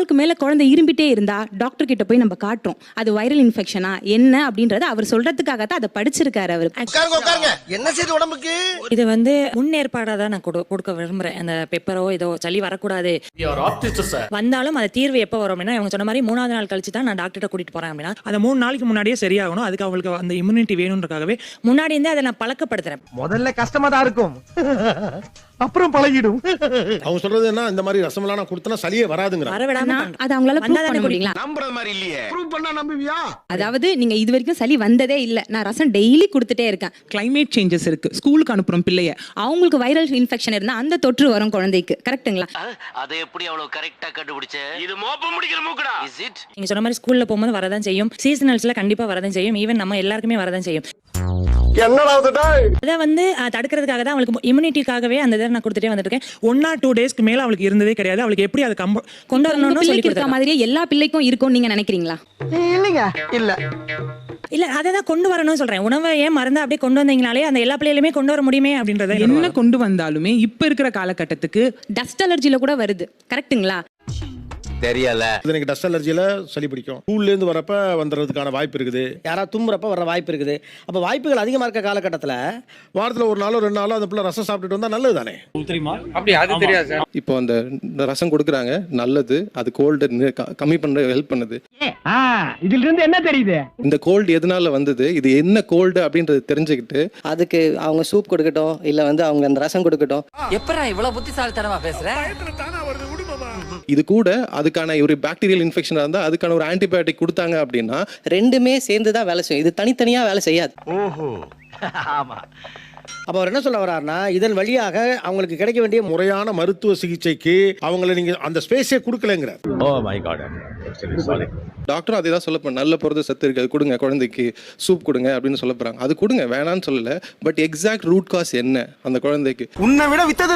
நாளுக்கு மேல குழந்தை இரும்பிட்டே இருந்தா டாக்டர் கிட்ட போய் நம்ம காட்டுறோம். அது வைரல் இன்ஃபெக்ஷனா என்ன அப்படின்றத அவர் சொல்றதுக்காக தான் அதை படிச்சிருக்காரு அவர். என்ன செய்து உடம்புக்கு இது முன்னேற்பாடா தான் நான் கொடுக்க விரும்புறேன். அந்த பெப்பரோ ஏதோ சளி வரக்கூடாது வந்தாலும் அது தீர்வு எப்ப வரும் அப்படின்னா இவங்க சொன்ன மாதிரி 3வது நாள் கழிச்சு தான் நான் டாக்டர் கூட்டிட்டு போறேன் அப்படின்னா அந்த 3 நாளைக்கு முன்னாடியே சரியாகணும். அதுக்கு அவங்களுக்கு அந்த இம்யூனிட்டி வேணும்ன்றக்காகவே முன்னாடி இருந்தே அதை நான் பழக்கப்படுத்துறேன். முதல்ல கஷ்டமா தான் இருக்கும், அப்புறம் பழகிடும். அவங்க சொல்றது என்ன, இந்த மாதிரி ரசமலான கொடுத்தனா சளியே வராதுங்கறாங்க. வரவிடாம அது அவங்களால ப்ரூவ் பண்ண முடியல. நம்புற மாதிரி இல்லையே. ப்ரூவ் பண்ணா நம்புவியா? அதாவது நீங்க இது வரைக்கும் சளி வந்ததே இல்ல, நான் ரசம் டெய்லி கொடுத்துட்டே இருக்கேன். கிளைமேட் சேஞ்சஸ் இருக்கு, ஸ்கூலுக்கு அனுப்புறோம் பிள்ளைய, அவங்களுக்கு வைரல் இன்ஃபெக்ஷன் இருந்தா அந்த தொற்று வரும் குழந்தைக்கு. கரெக்ட்டுங்களா? அதை எப்படி அவ்வளவு கரெக்ட்டா கண்டுபிடிச்ச? இது மோப்ப முடிக்கிற மூக்குடா. Is it? நீங்க சொன்ன மாதிரி ஸ்கூல்ல போகும்போது வரதான் செய்யும், சீசனல்ஸ்ல கண்டிப்பா வரதான் செய்யும், ஈவன் நம்ம எல்லாருக்குமே வரதான் செய்யும். என்னடா அதை தடுக்கிறதுக்காக தான் அவங்களுக்கு இம்யூனிட்டிக்காகவே அந்த இதை நான் கொடுத்துட்டே வந்துருக்கேன். 1 or 2 daysக்கு மேல அவளுக்கு இருந்ததே கிடையாது. அவளுக்கு எப்படி அதை கொண்டு வரணும்னு சொல்லி கொடுத்த மாதிரியே எல்லா பிள்ளைக்கும் இருக்கும் நீங்க நினைக்கிறீங்களா? இல்லைங்க, இல்ல இல்ல அதை தான் கொண்டு வரணும்னு சொல்றேன். உணவை ஏன் மறந்து அப்படியே கொண்டு வந்தீங்கனாலே அந்த எல்லா பிள்ளைகளுமே கொண்டு வர முடியுமே அப்படின்றத. என்ன கொண்டு வந்தாலுமே இப்ப இருக்கிற காலகட்டத்துக்கு டஸ்ட் அலர்ஜில கூட வருது. கரெக்ட்டுங்களா? தெரியல. எனக்கு டஸ்ட் அலர்ஜில சளி பிடிக்கும். ஸ்கூல்ல இருந்து வரப்ப வந்துறதுக்கான வாய்ப்பு இருக்குது. யாரா தும்புறப்ப வர வாய்ப்பு இருக்குது. அப்ப வாய்ப்புகள் அதிகமா இருக்க காலகட்டத்துல வாரத்துல ஒரு நாளோ 2 நாளோ அந்த பிள்ளை ரசம் சாப்பிட்டுட்டு வந்தா நல்லது தானே. அப்படி அது தெரியாது சார். இப்போ அந்த ரசம் கொடுக்குறாங்க, நல்லது, அது கோல்டு கம்மி பண்ண ஹெல்ப் பண்ணுது. இதுல இருந்து என்ன தெரியுது? இந்த கோல்டு எதனால வந்தது, இது என்ன கோல்டு அப்படின்றது தெரிஞ்சுக்கிட்டு அதுக்கு அவங்க சூப் கொடுக்கட்டும், இல்ல அவங்க அந்த ரசம் கொடுக்கட்டும். எப்பரா இவ்வளவு புத்திசாலித்தனமா பேசுற? இது கூட அதுக்கான ஒரு பாக்டீரியல் இன்ஃபெக்ஷன் இருந்தா அதுக்கான ஒரு ஆன்டிபயோட்டிக் கொடுத்தாங்க அப்படின்னா ரெண்டுமே சேர்ந்து தான் வேலை செய்யும். இது தனித்தனியா வேலை செய்யாது. ஓஹோ, ஆமா. அப்ப அவர் என்ன சொல்ல வர்றாருன்னா, இதன் வழியாக அவங்களுக்கு கிடைக்க வேண்டிய முறையான மருத்துவ சிகிச்சைக்கு அவங்கள நீங்க அந்த ஸ்பேஸே கொடுக்கலங்கற. Oh my god. டாக்டர் அதே தான் சொல்ல போறாங்க, நல்ல புரத சத்து இருக்கு, அது கொடுங்க, குழந்தைக்கு சூப் கொடுங்க அப்படின்னு சொல்ல போறாங்க. அது கொடுங்க, வேணான்னு சொல்லல. பட் எக்ஸாக்ட் ரூட் காஸ் என்ன அந்த குழந்தைக்கு உன்னை விட வித்தது